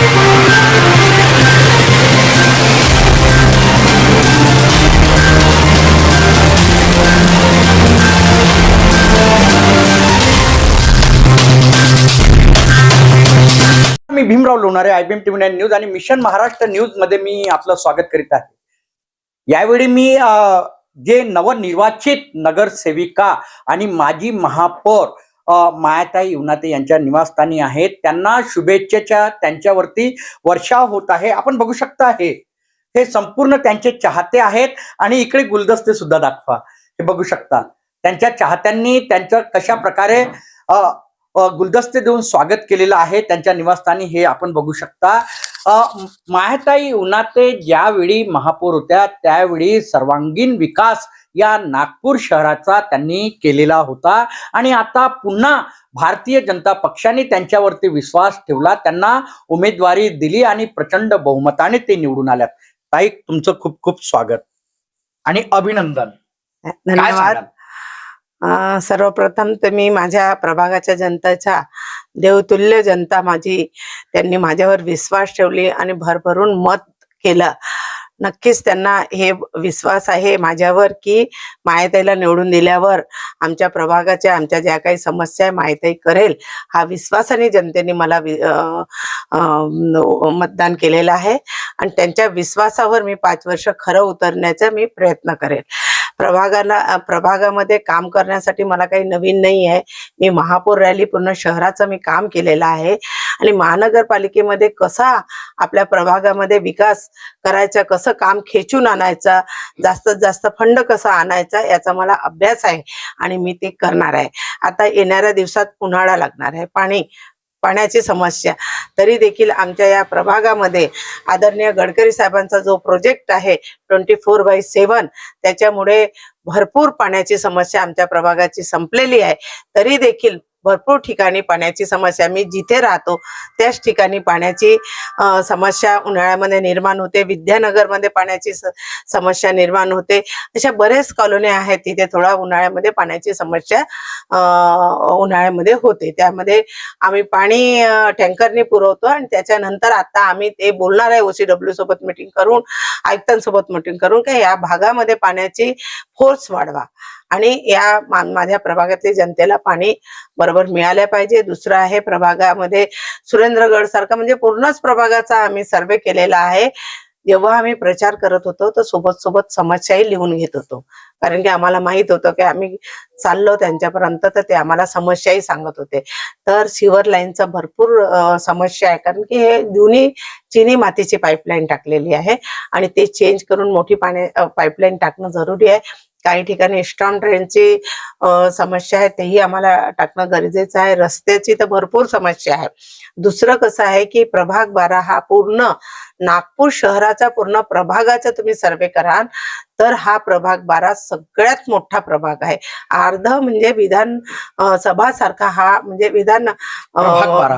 मी Bhimrao Lonare, IBM TV9 news आणि mission Maharashtra news मध्ये मी आपलं स्वागत करीत आहे। यावेळी मी जे नवनिर्वाचित नगरसेविका आणि माजी महापौर मायाताई उनाते यांच्या निवासस्थानी आहेत, त्यांना शुभेच्छेच्या त्यांच्यावरती वर्षाव होत आहे। आपण बघू शकता हे संपूर्ण त्यांचे चाहते आहेत आणि इकडे गुलदस्ते सुद्धा दाखवा, हे बघू शकता त्यांच्या चाहत्यांनी त्यांचं कशा प्रकारे गुलदस्ते देऊन स्वागत केलेलं आहे त्यांच्या निवासस्थानी, हे आपण बघू शकता। मायाताई उनाते ज्यावेळी महापौर होत्या त्यावेळी सर्वांगीण विकास या नागपूर शहराचा त्यांनी केलेला होता आणि आता पुन्हा भारतीय जनता पक्षाने त्यांच्यावरती विश्वास ठेवला, त्यांना उमेदवारी दिली आणि प्रचंड बहुमताने ते निवडून आल्यात। ताई, तुमचं खूप खूप स्वागत आणि अभिनंदन। धन्यवाद। सर्वप्रथम तर मी माझ्या प्रभागाच्या जनतेचा देवतुल्य जनता माझी, त्यांनी माझ्यावर विश्वास ठेवली आणि भरभरून मत केलं। नक्कीच त्यांना हे विश्वास आहे माझ्यावर की मायाताईला निवडून दिल्यावर आमच्या प्रभागाच्या आमच्या ज्या काही समस्या आहे मायाताई करेल, हा विश्वासाने जनतेने मला मतदान केलेलं आहे आणि त्यांच्या विश्वासावर मी 5 वर्ष खरं उतरण्याचा मी प्रयत्न करेल। प्रभागामध्ये काम करण्यासाठी मला काही नवीन नाही आहे। मी महापौर रॅली पूर्ण शहराचं मी काम केलेलं आहे आणि महानगरपालिकेमध्ये कसा आपल्या प्रभागामध्ये विकास करायचा, कसं काम खेचून आणायचा, जास्तीत जास्त फंड कसा आणायचा याचा मला अभ्यास आहे आणि मी ते करणार आहे। आता येणाऱ्या दिवसात उन्हाळा लागणार आहे, पाण्याची समस्या, तरी देखील आमच्या या प्रभागामध्ये आदरणीय गडकरी साहेबांचा जो प्रोजेक्ट आहे 24/7, त्याच्यामुळे भरपूर पाण्याची समस्या आमच्या प्रभागाची संपलेली आहे। तरी देखील भरपूर ठिकाणी पाण्याची समस्या, मी जिथे राहतो त्याच ठिकाणी पाण्याची समस्या उन्हाळ्यामध्ये निर्माण होते। विद्यानगरमध्ये पाण्याची समस्या निर्माण होते। अशा बरेच कॉलनी आहेत तिथे थोडा उन्हाळ्यामध्ये पाण्याची समस्या उन्हाळ्यामध्ये होते। त्यामध्ये आम्ही पाणी टँकरने पुरवतो आणि त्याच्यानंतर आता आम्ही ते बोलणार आहे OCW सोबत मीटिंग करून, आयुक्तांसोबत मीटिंग करून की या भागामध्ये पाण्याची फोर्स वाढवा आणि या माझ्या प्रभागातल्या जनतेला पाणी बरोबर मिळाले पाहिजे। दुसरं आहे, प्रभागामध्ये सुरेंद्रगड सारखा म्हणजे पूर्णच प्रभागाचा आम्ही सर्वे केलेला आहे। जेव्हा आम्ही प्रचार करत होतो तर सोबत समस्याही लिहून घेत होतो, कारण की आम्हाला माहित होतं की आम्ही चाललो त्यांच्यापर्यंत तर ते आम्हाला समस्याही सांगत होते। तर सिवर लाईनचा भरपूर समस्या आहे, कारण की हे जुनी चिनी मातीची पाईपलाईन टाकलेली आहे आणि ते चेंज करून मोठी पाईपलाईन टाकणं जरुरी आहे। काही ठिकाणी स्टॉर्म ड्रेनची समस्या आहे, तेही आम्हाला टाकणं गरजेचं आहे। रस्त्याची तर भरपूर समस्या आहे। दुसरं कसं आहे की प्रभाग 12 हा पूर्ण नागपूर शहराचा पूर्ण प्रभागाचा तुम्ही सर्वे कराल तर हा प्रभाग 12 सगळ्यात मोठा प्रभाग आहे। अर्ध म्हणजे विधान सभा सारखा हा म्हणजे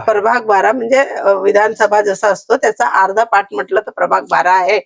प्रभाग 12 म्हणजे विधानसभा जसा असतो त्याचा अर्धा पाठ म्हटलं तर प्रभाग 12 आहे।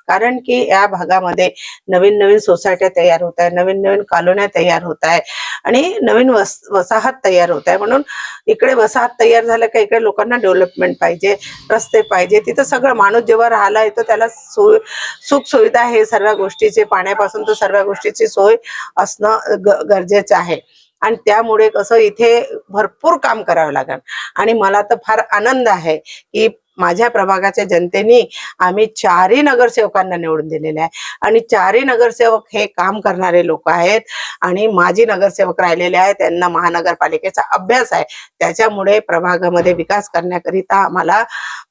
कारण की या भागामध्ये नवीन नवीन सोसायट्या तयार होत आहे, नवीन नवीन कॉलोन्या तयार होत आहे आणि नवीन वसाहत तयार होत आहे। म्हणून इकडे वसाहत तयार झाल्या का इकडे लोकांना डेव्हलपमेंट पाहिजे, रस्ते पाहिजे, तिथं सगळं माणूस जेव्हा राहायला येतो त्याला सुख सुविधा हे सर्व गोष्टीचे, पाण्यापासून तर सर्व गोष्टीची सोय असणं गरजेचं आहे आणि त्यामुळे कसं इथे भरपूर काम करावं लागेल आणि मला तर फार आनंद आहे की माझ्या प्रभागाच्या जनतेने आम्ही 4ही नगरसेवकांना निवडून दिलेले आहे आणि 4ही नगरसेवक हे काम करणारे लोक आहेत आणि माजी नगरसेवक राहिलेले आहेत, त्यांना महानगरपालिकेचा अभ्यास आहे। त्याच्यामुळे प्रभागामध्ये विकास करण्याकरिता आम्हाला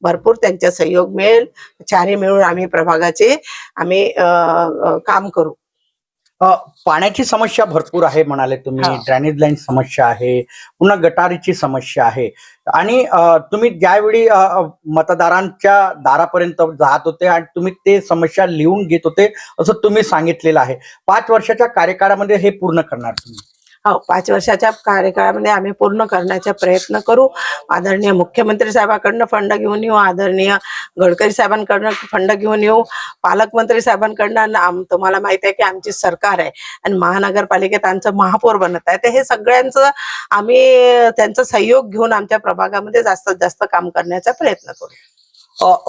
भरपूर त्यांचा सहयोग मिळेल। 4ही मिळून आम्ही प्रभागाचे काम करू। पाण्याची समस्या भरपूर आहे म्हणाले तुम्ही, ड्रेनेज लाईन समस्या आहे, पुन्हा गटारीची समस्या आहे आणि तुम्ही ज्यावेळी मतदारांच्या दारापर्यंत जात होते आणि तुम्ही ते समस्या लिहून घेत होते असं तुम्ही सांगितलेलं आहे। 5 वर्षाच्या कार्यकाळामध्ये हे पूर्ण करणार तुम्ही? हो, 5 वर्षाच्या कार्यकाळामध्ये आम्ही पूर्ण करण्याचा प्रयत्न करू। आदरणीय मुख्यमंत्री साहेबांकडून फंड घेऊन येऊ, आदरणीय गडकरी साहेबांकडून फंड घेऊन येऊ, पालकमंत्री साहेबांकडून तुम्हाला माहित आहे की आमची सरकार आहे आणि महानगरपालिकेत आमचं महापौर बनत आहे, तर हे सगळ्यांचं आम्ही त्यांचा सहयोग घेऊन आमच्या प्रभागामध्ये जास्तीत जास्त काम करण्याचा प्रयत्न करू।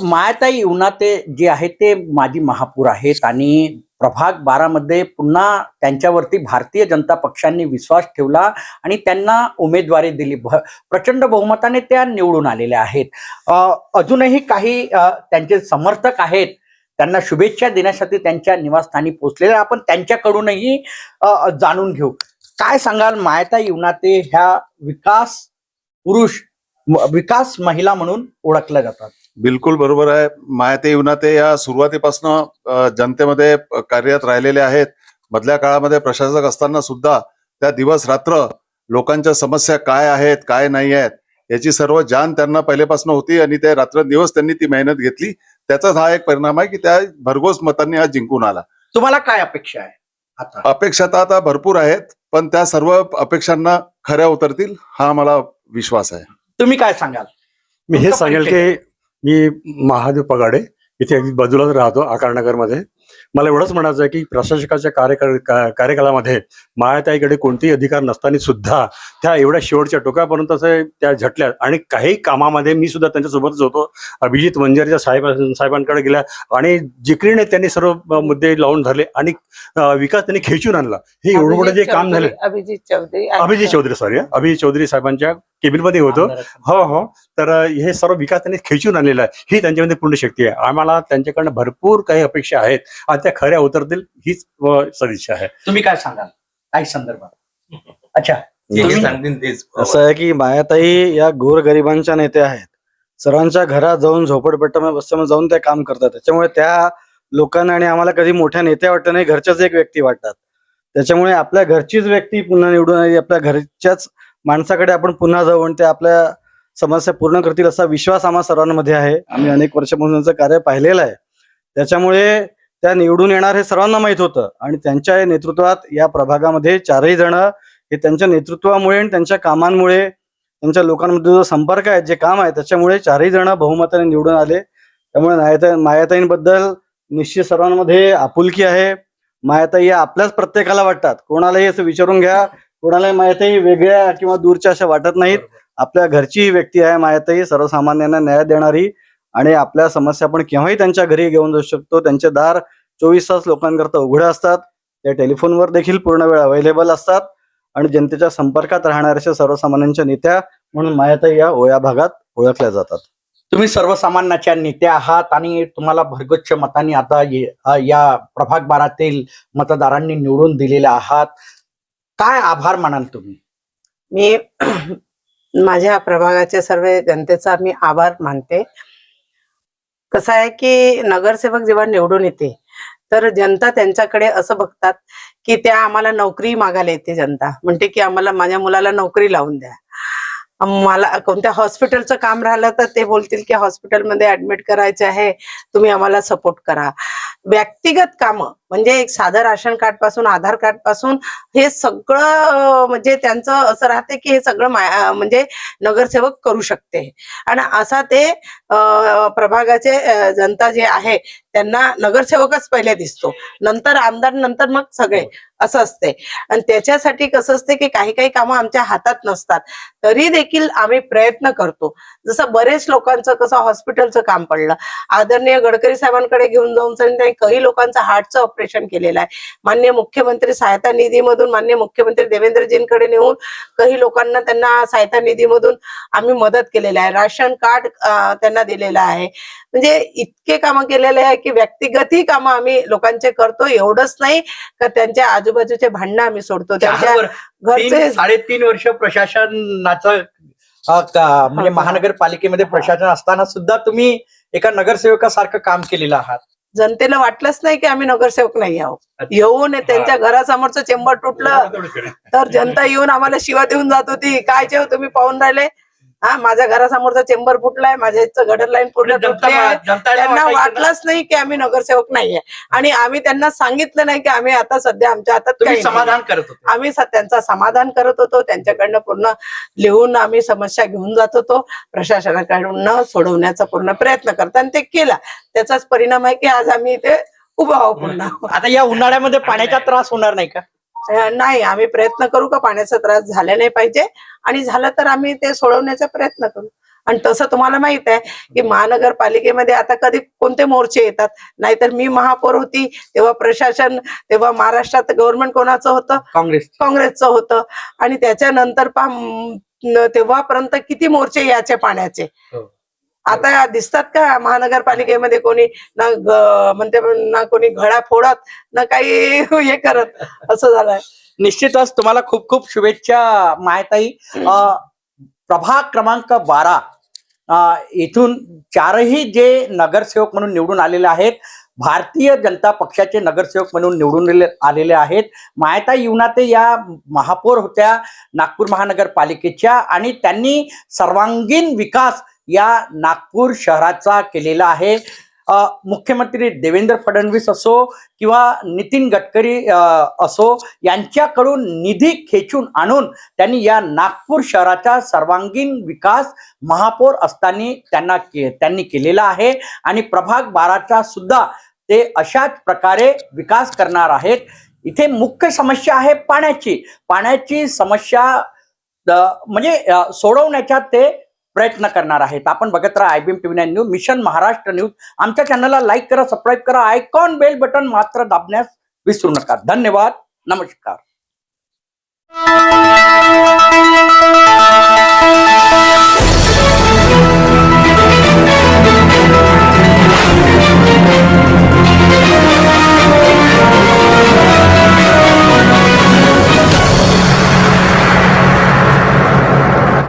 मायाताई उनाते जे आहे ते माजी महापौर आहेत आणि प्रभाग 12 मध्ये पुन्हा त्यांच्यावरती भारतीय जनता पक्षाने विश्वास ठेवला आणि त्यांना उमेदवारी दिली. प्रचंड बहुमताने त्या निवडून आलेल्या आहेत. अजूनही काही त्यांचे समर्थक आहेत, त्यांना शुभेच्छा देण्यासाठी त्यांच्या निवासस्थानी पोहोचलेले. आपण त्यांच्याकडूनही जाणून घेऊ. काय सांगाल, मायाताई उनाते ह्या विकास पुरुष, विकास महिला म्हणून ओळखल्या जातात? बिलकुल बरोबर आहे. मायाताई उनाते या सुरुवातीपासून जनतेमध्ये कार्यरत राहिलेले आहेत. मधल्या काळामध्ये प्रशासक असताना सुद्धा त्या दिवस रात्र लोकांच्या समस्या काय आहेत काय नाही आहेत याची सर्व जाण त्यांना पहिलेपासून होती आणि ते रात्रंदिवस त्यांनी ती मेहनत घेतली. त्याचाच हा एक परिणाम आहे की त्या भरघोस मतांनी हा जिंकून आला. तुम्हाला काय अपेक्षा आहे आता? अपेक्षा तर आता भरपूर आहेत, पण त्या सर्व अपेक्षांना खऱ्या उतरतील हा मला विश्वास आहे. तुम्ही काय सांगाल? मी हे तुमचा सांगेल परिचय. की मी महादेव पगाडे इथे अगदी बाजूलाच राहतो आकारनगरमध्ये. मला एवढंच म्हणायचं आहे की प्रशासकाच्या कार्यकालामध्ये मायाताईकडे कोणतेही अधिकार नसताना सुद्धा त्या एवढ्या शेवटच्या टोकापर्यंत त्या झटल्या आणि काही कामामध्ये मी सुद्धा त्यांच्यासोबतच होतो. अभिजित वंजारीच्या साहेबांकडे गेल्या आणि जिकरीने त्यांनी सर्व मुद्दे लावून धरले आणि विकास त्यांनी खेचून आणला. हे एवढं मोठं जे काम झालं. अभिजित चौधरी साहेबांच्या केबिनमध्ये होतो. हो. तर हे सर्व विकास त्यांनी खेचून आणलेला आहे. ही त्यांच्यामध्ये पूर्ण शक्ती आहे. आम्हाला त्यांच्याकडनं भरपूर काही अपेक्षा आहेत आणि त्या खऱ्या उतरतील हीच सदिच्छा आहे. तुम्ही काय सांगाल काही संदर्भात? अच्छा, असं आहे की मायाताई या गोरगरिबांच्या नेत्या आहेत. सर्वांच्या घरात जाऊन झोपडपट्ट्यामध्ये जाऊन त्या काम करतात. त्याच्यामुळे त्या लोकांना आणि आम्हाला कधी मोठ्या नेत्या वाटत नाही, घरच्याच एक व्यक्ती वाटतात. त्याच्यामुळे आपल्या घरचीच व्यक्ती पुन्हा निवडून आली, आपल्या घरच्याच माणसाकडे आपण पुन्हा जाऊ आणि ते आपल्या समस्या पूर्ण करतील असा विश्वास आम्हा सर्वांमध्ये आहे. आम्ही अनेक वर्षापासून त्यांचं कार्य पाहिलेलं आहे. त्याच्यामुळे त्या निवडून येणार हे सर्वांना माहित होतं आणि त्यांच्या नेतृत्वात या प्रभागामध्ये चारही जण हे त्यांच्या नेतृत्वामुळे आणि त्यांच्या कामांमुळे, त्यांच्या लोकांमध्ये जो संपर्क आहे, जे काम आहे, त्याच्यामुळे चारही जण बहुमताने निवडून आले. त्यामुळे मायाताईंबद्दल निश्चित सर्वांमध्ये आपुलकी आहे. मायाताई या आपल्याच प्रत्येकाला वाटतात. कोणालाही असं विचारून घ्या, कोणालाही मायाताई वेगळ्या किंवा दूरच्या अशा वाटत नाहीत. आपल्या घरची व्यक्ती आहे मायाताई, सर्वसामान्यांना न्याय देणारी आणि आपल्या समस्या आपण केव्हाही त्यांच्या घरी घेऊन जाऊ शकतो. त्यांचे दार 24 तास लोकांकरता उघडे असतात. त्या टेलिफोनवर देखील पूर्ण वेळ अवेलेबल असतात आणि जनतेच्या संपर्कात राहणाऱ्या सर्वसामान्यांच्या नेत्या म्हणून मायाताई या भागात ओळखल्या जातात. तुम्ही सर्वसामान्यांच्या नेत्या आहात आणि तुम्हाला भरगच्च मतांनी आता या प्रभाग 12 मतदारांनी निवडून दिलेल्या आहात. काय आभार मानाल तुम्ही? मी माझ्या प्रभागाच्या सर्व जनतेचा मी आभार मानते. कसं आहे की नगरसेवक जेव्हा निवडून येते तर जनता त्यांच्याकडे असं बघतात की त्या आम्हाला नोकरी मागायला येते. जनता म्हणते की आम्हाला माझ्या मुलाला नोकरी लावून द्या. मला कोणत्या हॉस्पिटलचं काम राहिलं तर ते बोलतील की हॉस्पिटलमध्ये ऍडमिट करायचे आहे, तुम्ही आम्हाला सपोर्ट करा. व्यक्तिगत कामं म्हणजे एक साधं राशन कार्ड पासून आधार कार्ड पासून हे सगळं म्हणजे त्यांचं असं राहते की हे सगळं म्हणजे नगरसेवक करू शकते. आणि असा ते प्रभागाचे जनता जे आहे त्यांना नगरसेवकच पहिले दिसतो, नंतर आमदार, नंतर मग सगळे असं असते. आणि त्याच्यासाठी कसं असते की काही काही कामं आमच्या हातात नसतात तरी देखील आम्ही प्रयत्न करतो. जसं बरेच लोकांचं कसं हॉस्पिटलचं काम पडलं, आदरणीय गडकरी साहेबांकडे घेऊन जाऊन त्यांनी काही लोकांचं हार्टचं ऑपरेशन केलेलं आहे. माननीय मुख्यमंत्री सहायता निधीमधून माननीय मुख्यमंत्री देवेंद्रजींकडे नेऊन काही लोकांना त्यांना सहायता निधीमधून आम्ही मदत केलेली आहे. राशन कार्ड त्यांना दिलेलं आहे. म्हणजे इतके कामं केलेले आहे की व्यक्तिगतही कामं आम्ही लोकांचे करतो. एवढंच नाही का त्यांच्या आजूबाजूचे भांडणं आम्ही सोडतो. त्यांच्या घरचे 3.5 वर्ष प्रशासनाचं म्हणजे महानगरपालिकेमध्ये प्रशासन असताना सुद्धा तुम्ही एका नगरसेवकासारखं काम केलेलं आहात. जनतेला वाटलंच नाही की आम्ही नगरसेवक नाही आहोत. येऊन त्यांच्या घरासमोरचं चेंबर तुटलं तर जनता येऊन आम्हाला शिवा देऊन जात होती, काय जेव्हा तुम्ही पाहून राहिले, हा माझ्या घरासमोरचा चेंबर फुटलाय, माझ्या इथचं गटर लाईन पूर्ण तुटली आहे. त्यांना वाटलंच नाही की आम्ही नगरसेवक नाहीये आणि आम्ही त्यांना सांगितलं नाही की आम्ही आता सध्या आमच्या हातात काही समाधान करत होतो. आम्ही त्यांचं समाधान करत होतो. त्यांच्याकडनं पूर्ण लिहून आम्ही समस्या घेऊन जात होतो. प्रशासनाकडून सोडवण्याचा पूर्ण प्रयत्न करताना ते केला. त्याचाच परिणाम आहे की आज आम्ही इथे उभा आहोत पुन्हा. आता या उन्हाळ्यामध्ये पाण्याचा त्रास होणार नाही का? नाही, आम्ही प्रयत्न करू का पाण्याचा त्रास झाला नाही पाहिजे आणि झालं तर आम्ही ते सोडवण्याचा प्रयत्न करू. आणि तसं तुम्हाला माहित आहे की महानगरपालिकेमध्ये आता कधी कोणते मोर्चे येतात. नाहीतर मी महापौर होती तेव्हा प्रशासन, तेव्हा महाराष्ट्रात गव्हर्नमेंट कोणाचं होतं? काँग्रेसचं होतं. आणि त्याच्यानंतर तेव्हापर्यंत किती मोर्चे याचे पाण्याचे. आता दिसतात का महानगरपालिकेमध्ये कोणी म्हणते ना कोणी घडा फोडत ना काही हे करत, असं झालंय. निश्चितच तुम्हाला खूप खूप शुभेच्छा मायाताई. प्रभाग क्रमांक 12 इथून 4ही जे नगरसेवक म्हणून निवडून आलेले आहेत, भारतीय जनता पक्षाचे नगरसेवक म्हणून निवडून आलेले आहेत. मायाताई युनाते या महापौर होत्या नागपूर महानगरपालिकेच्या आणि त्यांनी सर्वांगीण विकास या नागपूर शहराचा केलेला आहे. मुख्यमंत्री देवेंद्र फडणवीस असो किंवा नितीन गडकरी असो, यांच्याकडून निधी खेचून आणून त्यांनी या नागपूर शहराचा सर्वांगीण विकास महापौर असताना त्यांनी केलेला आहे. आणि प्रभाग 12चा सुद्धा ते अशाच प्रकारे विकास करणार आहेत. इथे मुख्य समस्या आहे पाण्याची समस्या म्हणजे सोडवण्याचा ते प्रयत्न करणार आहेत. आपण बघत राहा IBM TV9 news, mission Maharashtra news. आमच्या चॅनलला लाईक करा, सबस्क्राईब करा, आयकॉन बेल बटन मात्र दाबण्यास विसरू नका. धन्यवाद, नमस्कार.